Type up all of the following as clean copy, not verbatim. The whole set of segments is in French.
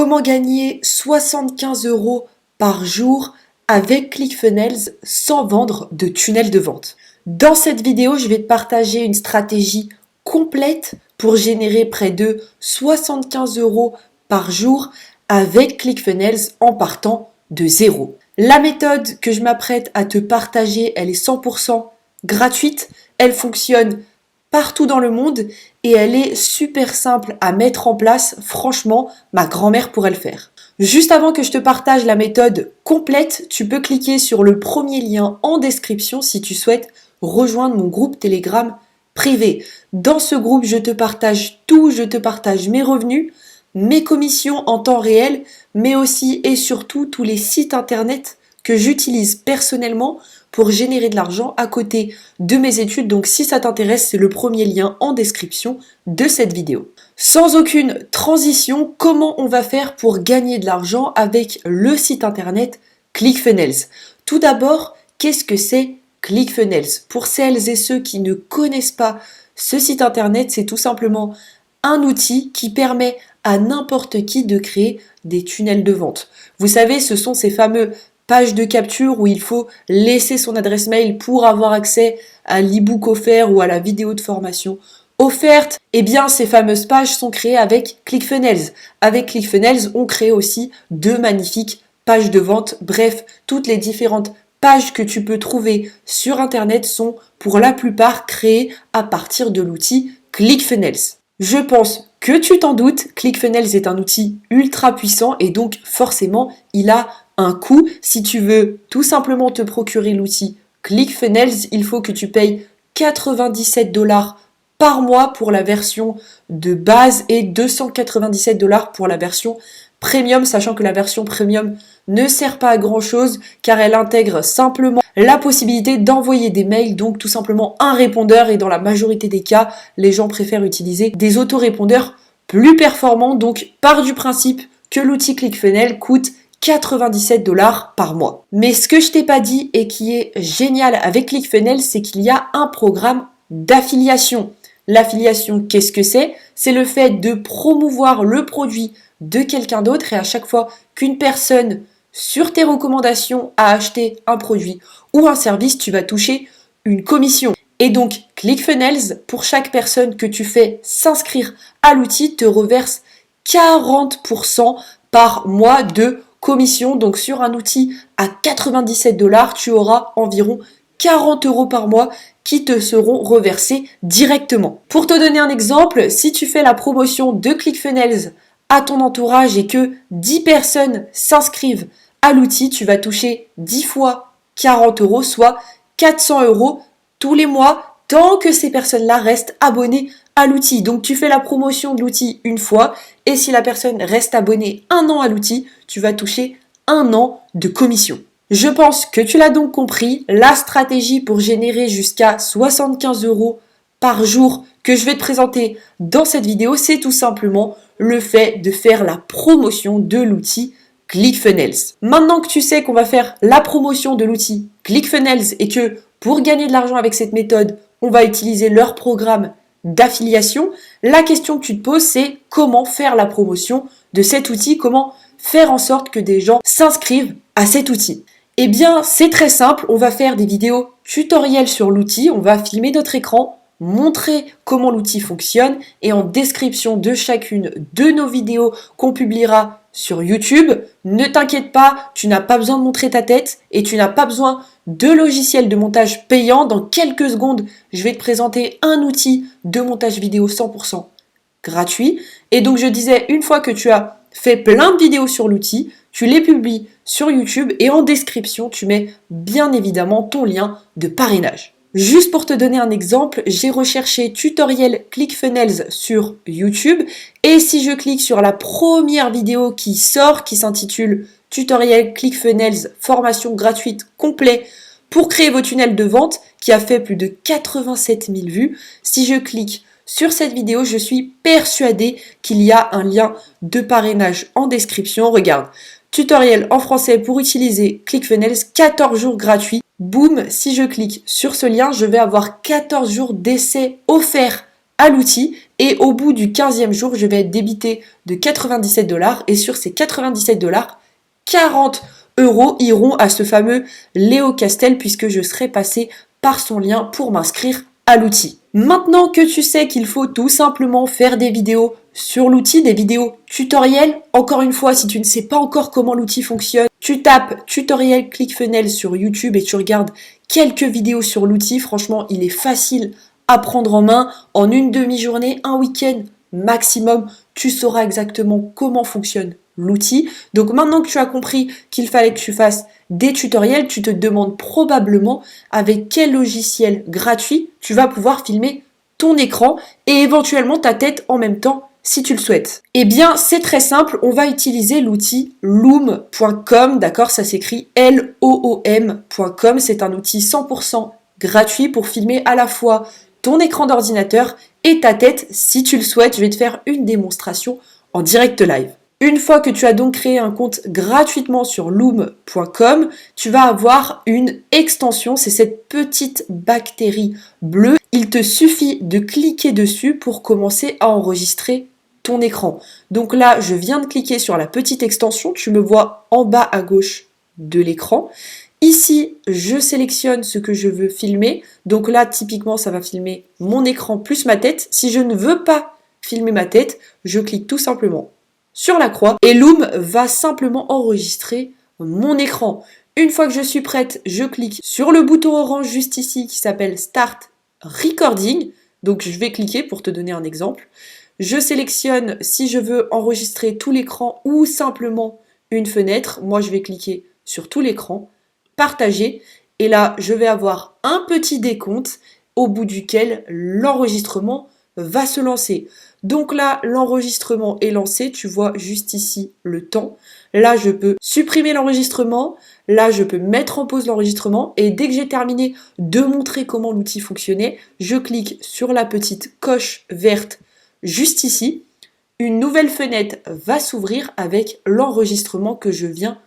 Comment gagner 75 € par jour avec ClickFunnels sans vendre de tunnel de vente. Dans cette vidéo, je vais te partager une stratégie complète pour générer près de 75 € par jour avec ClickFunnels en partant de zéro. La méthode que je m'apprête à te partager, elle est 100% gratuite, elle fonctionne partout dans le monde et elle est super simple à mettre en place. Franchement, ma grand-mère pourrait le faire. Juste avant que je te partage la méthode complète, tu peux cliquer sur le premier lien en description si tu souhaites rejoindre mon groupe Telegram privé. Dans ce groupe, je te partage tout, je te partage mes revenus, mes commissions en temps réel, mais aussi et surtout tous les sites internet que j'utilise personnellement pour générer de l'argent à côté de mes études. Donc si ça t'intéresse, c'est le premier lien en description de cette vidéo. Sans aucune transition, comment on va faire pour gagner de l'argent avec le site internet ClickFunnels? Tout d'abord, qu'est-ce que c'est ClickFunnels? Pour celles et ceux qui ne connaissent pas ce site internet, c'est tout simplement un outil qui permet à n'importe qui de créer des tunnels de vente. Vous savez, ce sont ces fameux pages de capture où il faut laisser son adresse mail pour avoir accès à l'e-book offert ou à la vidéo de formation offerte. Eh bien, ces fameuses pages sont créées avec ClickFunnels. Avec ClickFunnels, on crée aussi de magnifiques pages de vente. Bref, toutes les différentes pages que tu peux trouver sur Internet sont pour la plupart créées à partir de l'outil ClickFunnels. Je pense que tu t'en doutes, ClickFunnels est un outil ultra puissant et donc forcément, il a un coût. Si tu veux tout simplement te procurer l'outil ClickFunnels, il faut que tu payes 97 $ par mois pour la version de base et 297 $ pour la version premium, sachant que la version premium ne sert pas à grand chose car elle intègre simplement la possibilité d'envoyer des mails, donc tout simplement un répondeur, et dans la majorité des cas, les gens préfèrent utiliser des autorépondeurs plus performants. Donc pars du principe que l'outil ClickFunnels coûte 97 $ par mois. Mais ce que je t'ai pas dit et qui est génial avec ClickFunnels, c'est qu'il y a un programme d'affiliation. L'affiliation, qu'est-ce que c'est? C'est le fait de promouvoir le produit de quelqu'un d'autre, et à chaque fois qu'une personne sur tes recommandations a acheté un produit ou un service, tu vas toucher une commission. Et donc ClickFunnels, pour chaque personne que tu fais s'inscrire à l'outil, te reverse 40% par mois de commission. Donc sur un outil à 97 $, tu auras environ 40 € par mois qui te seront reversés directement. Pour te donner un exemple, si tu fais la promotion de ClickFunnels à ton entourage et que 10 personnes s'inscrivent à l'outil, tu vas toucher 10 fois 40 €, soit 400 € tous les mois, tant que ces personnes-là restent abonnées à l'outil. Donc tu fais la promotion de l'outil une fois, et si la personne reste abonnée 1 an à l'outil, tu vas toucher 1 an de commission. Je pense que tu l'as donc compris, la stratégie pour générer jusqu'à 75 € par jour que je vais te présenter dans cette vidéo, c'est tout simplement le fait de faire la promotion de l'outil ClickFunnels. Maintenant que tu sais qu'on va faire la promotion de l'outil ClickFunnels et que pour gagner de l'argent avec cette méthode, on va utiliser leur programme d'affiliation, la question que tu te poses, c'est comment faire la promotion de cet outil, comment faire en sorte que des gens s'inscrivent à cet outil. Eh bien, c'est très simple, on va faire des vidéos tutoriels sur l'outil, on va filmer notre écran, montrer comment l'outil fonctionne, et en description de chacune de nos vidéos qu'on publiera sur YouTube, ne t'inquiète pas, tu n'as pas besoin de montrer ta tête et tu n'as pas besoin de logiciel de montage payant. Dans quelques secondes, je vais te présenter un outil de montage vidéo 100% gratuit. Et donc je disais, une fois que tu as fait plein de vidéos sur l'outil, tu les publies sur YouTube et en description, tu mets bien évidemment ton lien de parrainage. Juste pour te donner un exemple, j'ai recherché tutoriel ClickFunnels sur YouTube, et si je clique sur la première vidéo qui sort, qui s'intitule tutoriel ClickFunnels formation gratuite complet pour créer vos tunnels de vente, qui a fait plus de 87 000 vues, si je clique sur cette vidéo, je suis persuadée qu'il y a un lien de parrainage en description. Regarde, tutoriel en français pour utiliser ClickFunnels, 14 jours gratuits. Boum, si je clique sur ce lien, je vais avoir 14 jours d'essai offerts à l'outil et au bout du 15e jour, je vais être débité de 97 $ et sur ces 97 $, 40 € iront à ce fameux Léo Castel puisque je serai passé par son lien pour m'inscrire à l'outil. Maintenant que tu sais qu'il faut tout simplement faire des vidéos sur l'outil, des vidéos tutoriels, encore une fois, si tu ne sais pas encore comment l'outil fonctionne, tu tapes tutoriel ClickFunnels sur YouTube et tu regardes quelques vidéos sur l'outil. Franchement, il est facile à prendre en main. En une demi-journée, un week-end maximum, tu sauras exactement comment fonctionne l'outil. Donc maintenant que tu as compris qu'il fallait que tu fasses des tutoriels, tu te demandes probablement avec quel logiciel gratuit tu vas pouvoir filmer ton écran et éventuellement ta tête en même temps si tu le souhaites. Eh bien, c'est très simple, on va utiliser l'outil loom.com, d'accord, ça s'écrit loom.com, c'est un outil 100% gratuit pour filmer à la fois ton écran d'ordinateur et ta tête si tu le souhaites. Je vais te faire une démonstration en direct live. Une fois que tu as donc créé un compte gratuitement sur loom.com, tu vas avoir une extension, c'est cette petite bactérie bleue. Il te suffit de cliquer dessus pour commencer à enregistrer ton écran. Donc là, je viens de cliquer sur la petite extension, tu me vois en bas à gauche de l'écran. Ici, je sélectionne ce que je veux filmer. Donc là, typiquement, ça va filmer mon écran plus ma tête. Si je ne veux pas filmer ma tête, je clique tout simplement sur la croix et Loom va simplement enregistrer mon écran. Une fois que je suis prête, je clique sur le bouton orange juste ici qui s'appelle Start Recording. Donc je vais cliquer pour te donner un exemple. Je sélectionne si je veux enregistrer tout l'écran ou simplement une fenêtre. Moi, je vais cliquer sur tout l'écran, partager et là, je vais avoir un petit décompte au bout duquel l'enregistrement va se lancer. Donc là, l'enregistrement est lancé, tu vois juste ici le temps. Là, je peux supprimer l'enregistrement, là, je peux mettre en pause l'enregistrement et dès que j'ai terminé de montrer comment l'outil fonctionnait, je clique sur la petite coche verte juste ici. Une nouvelle fenêtre va s'ouvrir avec l'enregistrement que je viens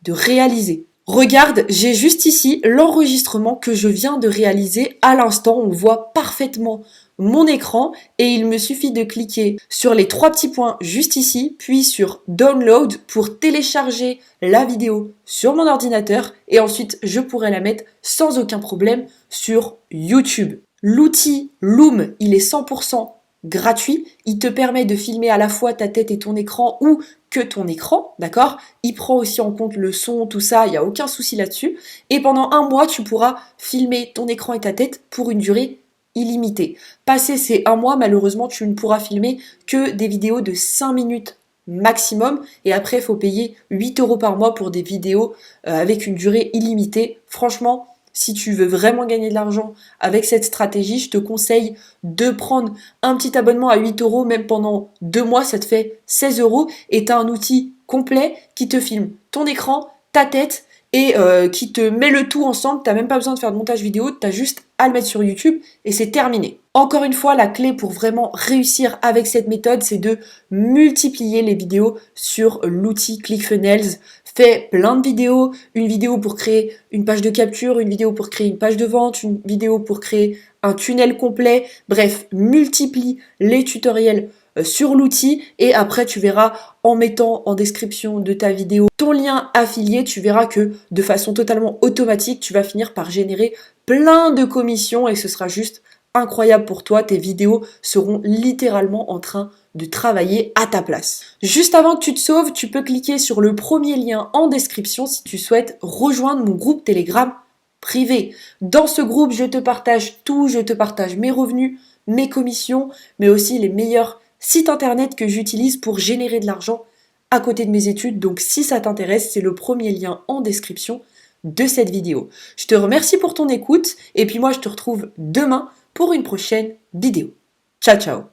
de réaliser. Regarde, j'ai juste ici l'enregistrement que je viens de réaliser à l'instant. On voit parfaitement mon écran et il me suffit de cliquer sur les 3 petits points juste ici, puis sur Download pour télécharger la vidéo sur mon ordinateur et ensuite je pourrai la mettre sans aucun problème sur YouTube. L'outil Loom, il est 100% gratuit. Il te permet de filmer à la fois ta tête et ton écran ou que ton écran, d'accord? Il prend aussi en compte le son, tout ça, il n'y a aucun souci là-dessus. Et pendant un mois, tu pourras filmer ton écran et ta tête pour une durée illimitée. Passé ces un mois, malheureusement, tu ne pourras filmer que des vidéos de 5 minutes maximum. Et après, il faut payer 8 € par mois pour des vidéos avec une durée illimitée. Franchement, si tu veux vraiment gagner de l'argent avec cette stratégie, je te conseille de prendre un petit abonnement à 8 €, même pendant 2 mois, ça te fait 16 € et tu as un outil complet qui te filme ton écran, ta tête et qui te met le tout ensemble. Tu n'as même pas besoin de faire de montage vidéo, tu as juste à le mettre sur YouTube et c'est terminé. Encore une fois, la clé pour vraiment réussir avec cette méthode, c'est de multiplier les vidéos sur l'outil ClickFunnels. Fais plein de vidéos, une vidéo pour créer une page de capture, une vidéo pour créer une page de vente, une vidéo pour créer un tunnel complet. Bref, multiplie les tutoriels sur l'outil et après tu verras en mettant en description de ta vidéo ton lien affilié, tu verras que de façon totalement automatique, tu vas finir par générer plein de commissions et ce sera juste incroyable pour toi. Tes vidéos seront littéralement en train de travailler à ta place. Juste avant que tu te sauves, tu peux cliquer sur le premier lien en description si tu souhaites rejoindre mon groupe Telegram privé. Dans ce groupe, je te partage tout, je te partage mes revenus, mes commissions, mais aussi les meilleurs sites internet que j'utilise pour générer de l'argent à côté de mes études. Donc si ça t'intéresse, c'est le premier lien en description de cette vidéo. Je te remercie pour ton écoute et puis moi je te retrouve demain pour une prochaine vidéo. Ciao ciao.